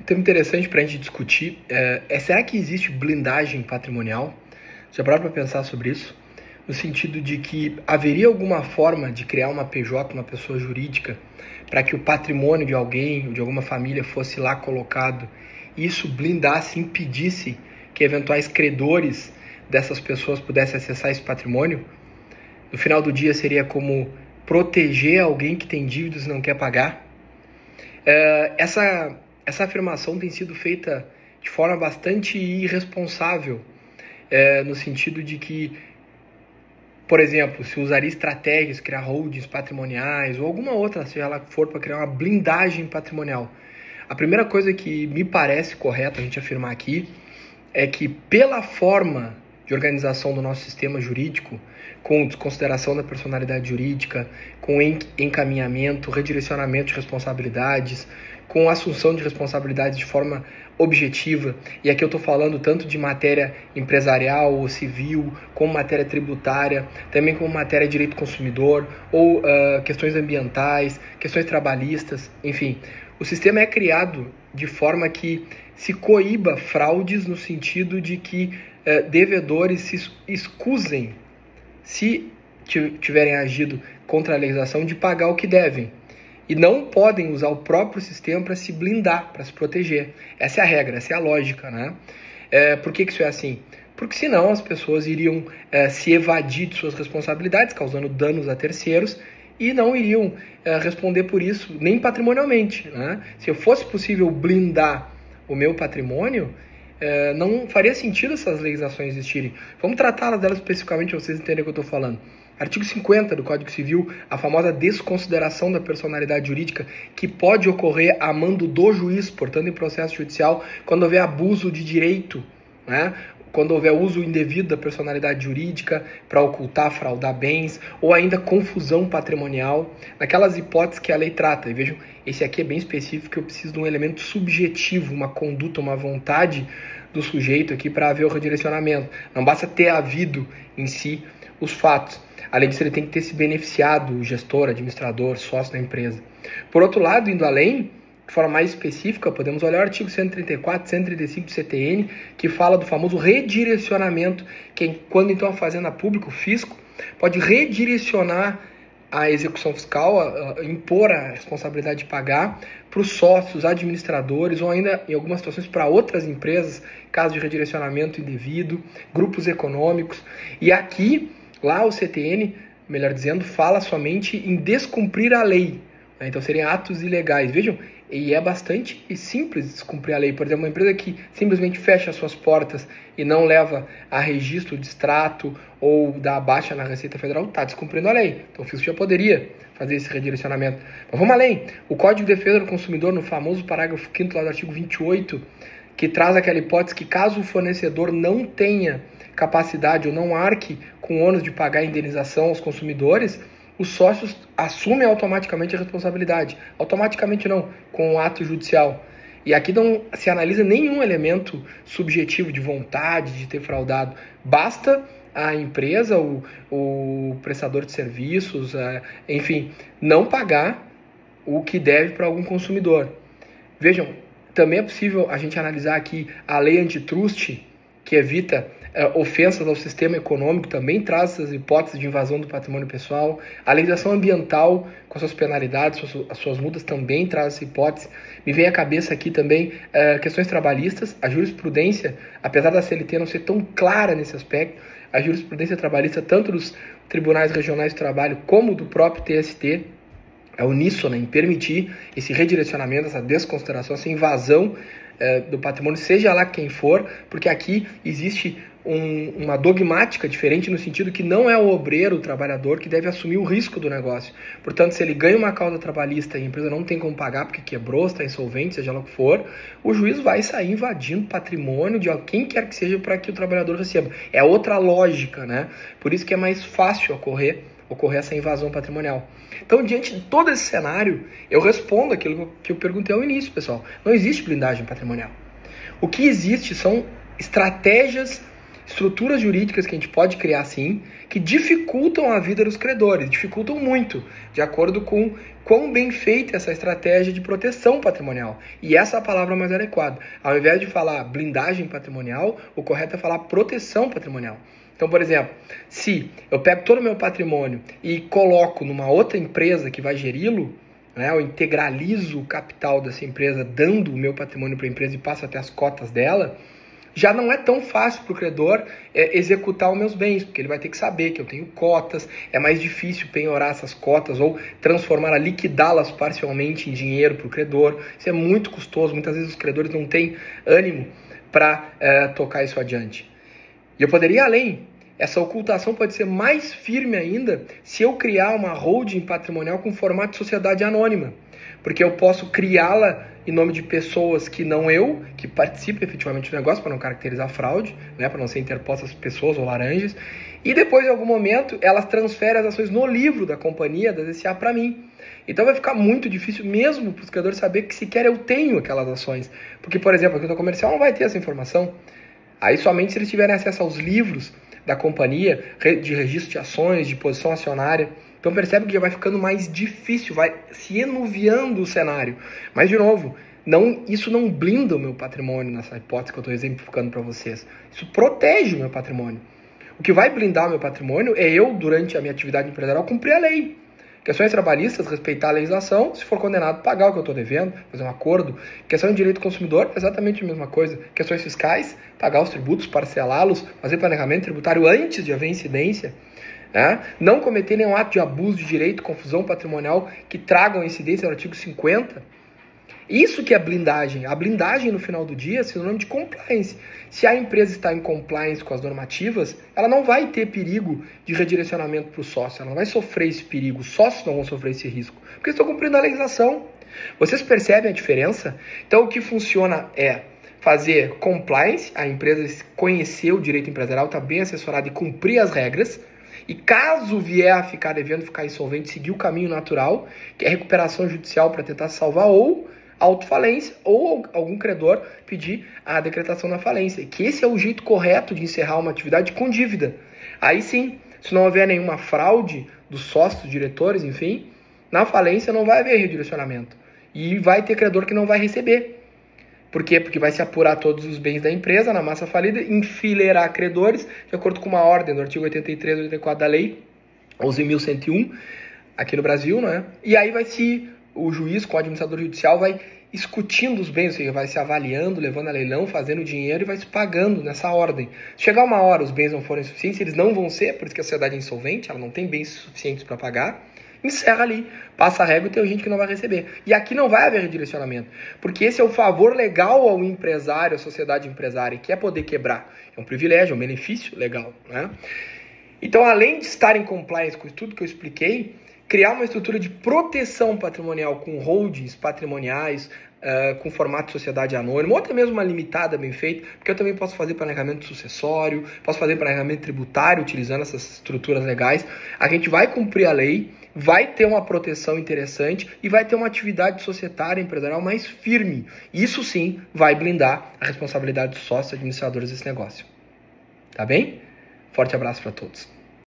tema interessante para a gente discutir será que existe blindagem patrimonial? Já parou para pensar sobre isso? No sentido de que haveria alguma forma de criar uma PJ, uma pessoa jurídica, para que o patrimônio de alguém ou de alguma família fosse lá colocado e isso blindasse, impedisse que eventuais credores dessas pessoas pudessem acessar esse patrimônio? No final do dia seria como proteger alguém que tem dívidas e não quer pagar? Essa afirmação tem sido feita de forma bastante irresponsável, no sentido de que, por exemplo, se usaria estratégias, criar holdings patrimoniais ou alguma outra, seja lá que for, para criar uma blindagem patrimonial. A primeira coisa que me parece correta a gente afirmar aqui é que, pela forma de organização do nosso sistema jurídico, com desconsideração da personalidade jurídica, com encaminhamento, redirecionamento de responsabilidades, com assunção de responsabilidades de forma objetiva, e aqui eu estou falando tanto de matéria empresarial ou civil, como matéria tributária, também como matéria de direito consumidor, ou questões ambientais, questões trabalhistas, enfim. O sistema é criado de forma que se coíba fraudes no sentido de que devedores se escusem, se tiverem agido contra a legislação, de pagar o que devem. E não podem usar o próprio sistema para se blindar, para se proteger. Essa é a regra, essa é a lógica, né? Por que isso é assim? Porque senão as pessoas iriam se evadir de suas responsabilidades, causando danos a terceiros, e não iriam responder por isso, nem patrimonialmente, né? Se fosse possível blindar o meu patrimônio, não faria sentido essas legislações existirem. Vamos tratá-las delas especificamente para vocês entenderem o que eu estou falando. Artigo 50 do Código Civil, a famosa desconsideração da personalidade jurídica, que pode ocorrer a mando do juiz, portanto em processo judicial, quando houver abuso de direito, né? Quando houver uso indevido da personalidade jurídica para ocultar, fraudar bens, ou ainda confusão patrimonial, naquelas hipóteses que a lei trata. E vejam, esse aqui é bem específico, eu preciso de um elemento subjetivo, uma conduta, uma vontade do sujeito aqui para haver o redirecionamento. Não basta ter havido em si os fatos. Além disso, ele tem que ter se beneficiado, o gestor, administrador, sócio da empresa. Por outro lado, indo além, de forma mais específica, podemos olhar o artigo 134, 135 do CTN, que fala do famoso redirecionamento, que quando então a Fazenda Pública, o fisco, pode redirecionar a execução fiscal, impor a responsabilidade de pagar para os sócios, administradores, ou ainda, em algumas situações, para outras empresas, caso de redirecionamento indevido, grupos econômicos. E aqui, lá o CTN, melhor dizendo, fala somente em descumprir a lei. Então seriam atos ilegais. Vejam, e é bastante simples descumprir a lei. Por exemplo, uma empresa que simplesmente fecha suas portas e não leva a registro de extrato ou dá baixa na Receita Federal, está descumprindo a lei. Então o fisco já poderia fazer esse redirecionamento. Mas vamos além. O Código de Defesa do Consumidor, no famoso parágrafo 5º lá do artigo 28, que traz aquela hipótese que caso o fornecedor não tenha capacidade ou não arque com o ônus de pagar a indenização aos consumidores, os sócios assumem automaticamente a responsabilidade. Automaticamente não, com o ato judicial. E aqui não se analisa nenhum elemento subjetivo de vontade de ter fraudado. Basta a empresa, o prestador de serviços, enfim, não pagar o que deve para algum consumidor. Vejam, também é possível a gente analisar aqui a lei antitrust, que evita ofensas ao sistema econômico, também traz essas hipóteses de invasão do patrimônio pessoal. A legislação ambiental, com suas penalidades, as suas multas, também traz essa hipótese. Me vem à cabeça aqui também questões trabalhistas. A jurisprudência, apesar da CLT não ser tão clara nesse aspecto, a jurisprudência trabalhista, tanto dos tribunais regionais de trabalho como do próprio TST, é uníssona em permitir esse redirecionamento, essa desconsideração, essa invasão do patrimônio, seja lá quem for, porque aqui existe uma dogmática diferente no sentido que não é o obreiro, o trabalhador, que deve assumir o risco do negócio. Portanto, se ele ganha uma causa trabalhista e a empresa não tem como pagar porque quebrou, está insolvente, seja lá o que for, o juiz vai sair invadindo patrimônio de quem quer que seja para que o trabalhador receba. É outra lógica, né? Por isso que é mais fácil ocorrer essa invasão patrimonial. Então, diante de todo esse cenário, eu respondo aquilo que eu perguntei ao início, pessoal. Não existe blindagem patrimonial. O que existe são estratégias estruturas jurídicas que a gente pode criar sim, que dificultam a vida dos credores, dificultam muito, de acordo com quão bem feita essa estratégia de proteção patrimonial. E essa é a palavra mais adequada. Ao invés de falar blindagem patrimonial, o correto é falar proteção patrimonial. Então, por exemplo, se eu pego todo o meu patrimônio e coloco numa outra empresa que vai geri-lo, né, eu integralizo o capital dessa empresa, dando o meu patrimônio para a empresa e passo até as cotas dela, já não é tão fácil para o credor executar os meus bens, porque ele vai ter que saber que eu tenho cotas, é mais difícil penhorar essas cotas ou transformá-las, liquidá-las parcialmente em dinheiro para o credor. Isso é muito custoso, muitas vezes os credores não têm ânimo para tocar isso adiante. E eu poderia ir além. Essa ocultação pode ser mais firme ainda se eu criar uma holding patrimonial com formato de sociedade anônima, porque eu posso criá-la em nome de pessoas que não eu, que participam efetivamente do negócio, para não caracterizar fraude, né, para não ser interpostas pessoas ou laranjas, e depois, em algum momento, elas transferem as ações no livro da companhia, da SA, para mim. Então vai ficar muito difícil mesmo para os credores saber que sequer eu tenho aquelas ações. Porque, por exemplo, a conta comercial não vai ter essa informação. Aí somente se eles tiverem acesso aos livros da companhia, de registro de ações, de posição acionária. Então percebe que já vai ficando mais difícil, vai se enuviando o cenário. Mas, de novo, isso não blinda o meu patrimônio nessa hipótese que eu estou exemplificando para vocês. Isso protege o meu patrimônio. O que vai blindar o meu patrimônio é eu, durante a minha atividade empresarial, cumprir a lei. Questões trabalhistas, respeitar a legislação, se for condenado, pagar o que eu estou devendo, fazer um acordo. Questão de direito do consumidor, exatamente a mesma coisa. Questões fiscais, pagar os tributos, parcelá-los, fazer planejamento tributário antes de haver incidência. Não cometer nenhum ato de abuso de direito, confusão patrimonial que tragam incidência no artigo 50. Isso que é blindagem. A blindagem, no final do dia, é sinônimo de compliance. Se a empresa está em compliance com as normativas, ela não vai ter perigo de redirecionamento para o sócio. Ela não vai sofrer esse perigo. Os sócios não vão sofrer esse risco, porque estão cumprindo a legislação. Vocês percebem a diferença? Então, o que funciona é fazer compliance, a empresa conhecer o direito empresarial, está bem assessorada e cumprir as regras. E caso vier a ficar devendo, ficar insolvente, seguir o caminho natural, que é recuperação judicial para tentar salvar, ou autofalência, ou algum credor pedir a decretação da falência. Que esse é o jeito correto de encerrar uma atividade com dívida. Aí sim, se não houver nenhuma fraude dos sócios, dos diretores, enfim, na falência não vai haver redirecionamento. E vai ter credor que não vai receber. Por quê? Porque vai se apurar todos os bens da empresa na massa falida, enfileirar credores, de acordo com uma ordem do artigo 83 e 84 da lei 11.101, aqui no Brasil, né? E aí o juiz com o administrador judicial vai discutindo os bens, ou seja, vai se avaliando, levando a leilão, fazendo dinheiro e vai se pagando nessa ordem. Se chegar uma hora os bens não forem suficientes, eles não vão ser, por isso que a sociedade é insolvente, ela não tem bens suficientes para pagar, encerra ali, passa a régua e tem gente que não vai receber. E aqui não vai haver redirecionamento, porque esse é o favor legal ao empresário, à sociedade empresária, que é poder quebrar. É um privilégio, é um benefício legal, né? Então, além de estar em compliance com tudo que eu expliquei, criar uma estrutura de proteção patrimonial com holdings patrimoniais, com formato de sociedade anônima, ou até mesmo uma limitada bem feita, porque eu também posso fazer planejamento sucessório, posso fazer planejamento tributário utilizando essas estruturas legais. A gente vai cumprir a lei, vai ter uma proteção interessante e vai ter uma atividade societária empresarial mais firme. Isso sim vai blindar a responsabilidade dos sócios e administradores desse negócio. Tá bem? Forte abraço para todos.